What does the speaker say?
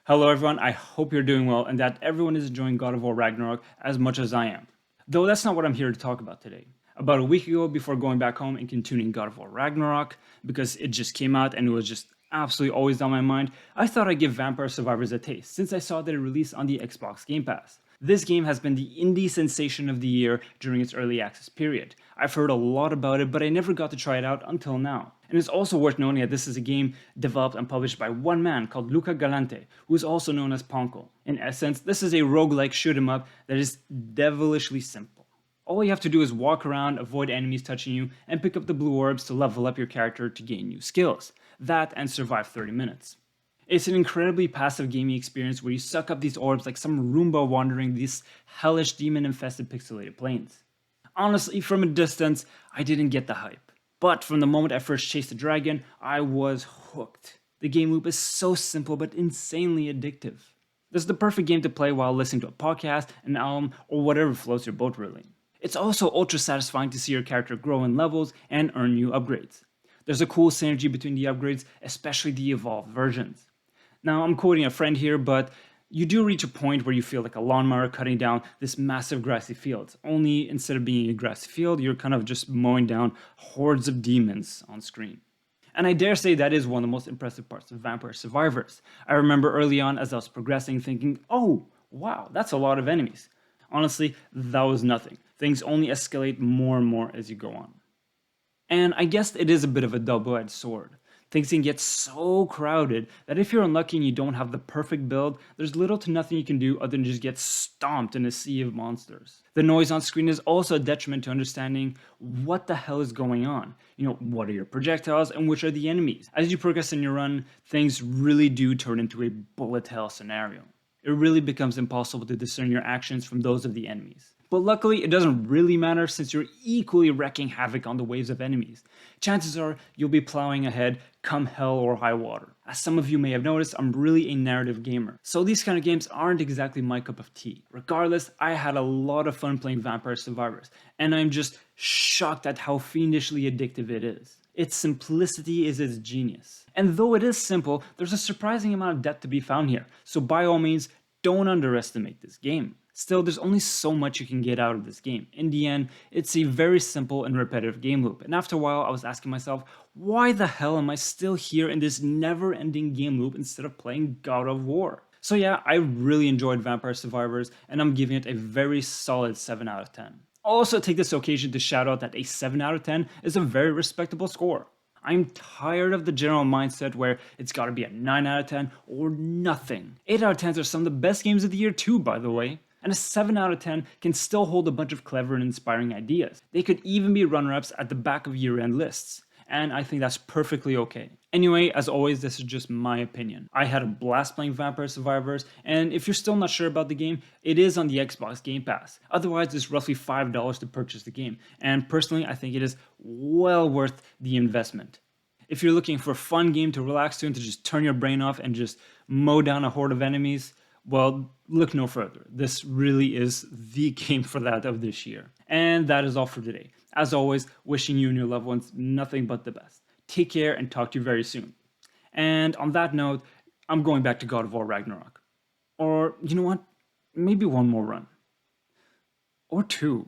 Hello everyone, I hope you're doing well and that everyone is enjoying God of War Ragnarok as much as I am. Though that's not what I'm here to talk about today. About a week ago, before going back home and continuing God of War Ragnarok, because it just came out and it was just absolutely always on my mind, I thought I'd give Vampire Survivors a taste since I saw that it released on the Xbox Game Pass. This game has been the indie sensation of the year during its early access period. I've heard a lot about it, but I never got to try it out until now. And it's also worth noting that this is a game developed and published by one man called Luca Galante, who is also known as Ponko. In essence, this is a roguelike shoot 'em up that is devilishly simple. All you have to do is walk around, avoid enemies touching you, and pick up the blue orbs to level up your character to gain new skills. That and survive 30 minutes. It's an incredibly passive gaming experience where you suck up these orbs like some Roomba wandering these hellish demon-infested pixelated plains. Honestly, from a distance, I didn't get the hype. But from the moment I first chased the dragon, I was hooked. The game loop is so simple but insanely addictive. This is the perfect game to play while listening to a podcast, an album, or whatever floats your boat really. It's also ultra satisfying to see your character grow in levels and earn new upgrades. There's a cool synergy between the upgrades, especially the evolved versions. Now, I'm quoting a friend here, but you do reach a point where you feel like a lawnmower cutting down this massive grassy field. Only instead of being a grassy field, you're kind of just mowing down hordes of demons on screen. And I dare say that is one of the most impressive parts of Vampire Survivors. I remember early on as I was progressing thinking, oh, wow, that's a lot of enemies. Honestly, that was nothing. Things only escalate more and more as you go on. And I guess it is a bit of a double-edged sword. Things can get so crowded that if you're unlucky and you don't have the perfect build, there's little to nothing you can do other than just get stomped in a sea of monsters. The noise on screen is also a detriment to understanding what the hell is going on. What are your projectiles and which are the enemies? As you progress in your run, things really do turn into a bullet hell scenario. It really becomes impossible to discern your actions from those of the enemies. But luckily, it doesn't really matter since you're equally wreaking havoc on the waves of enemies. Chances are you'll be plowing ahead come hell or high water. As some of you may have noticed, I'm really a narrative gamer, so these kind of games aren't exactly my cup of tea. Regardless, I had a lot of fun playing Vampire Survivors, and I'm just shocked at how fiendishly addictive it is. Its simplicity is its genius. And though it is simple, there's a surprising amount of depth to be found here, so by all means, don't underestimate this game. Still, there's only so much you can get out of this game. In the end, it's a very simple and repetitive game loop, and after a while I was asking myself, why the hell am I still here in this never-ending game loop instead of playing God of War? So yeah, I really enjoyed Vampire Survivors, and I'm giving it a very solid 7 out of 10. I'll also take this occasion to shout out that a 7 out of 10 is a very respectable score. I'm tired of the general mindset where it's gotta be a 9 out of 10 or nothing. 8 out of 10s are some of the best games of the year too, by the way. And a 7 out of 10 can still hold a bunch of clever and inspiring ideas. They could even be runner-ups at the back of year-end lists. And I think that's perfectly okay. Anyway, as always, this is just my opinion. I had a blast playing Vampire Survivors, and if you're still not sure about the game, it is on the Xbox Game Pass. Otherwise, it's roughly $5 to purchase the game, and personally, I think it is well worth the investment. If you're looking for a fun game to relax to and to just turn your brain off and just mow down a horde of enemies, well, look no further. This really is the game for that of this year. And that is all for today. As always, wishing you and your loved ones nothing but the best. Take care and talk to you very soon. And on that note, I'm going back to God of War Ragnarok. Or, you know what? Maybe one more run. Or two.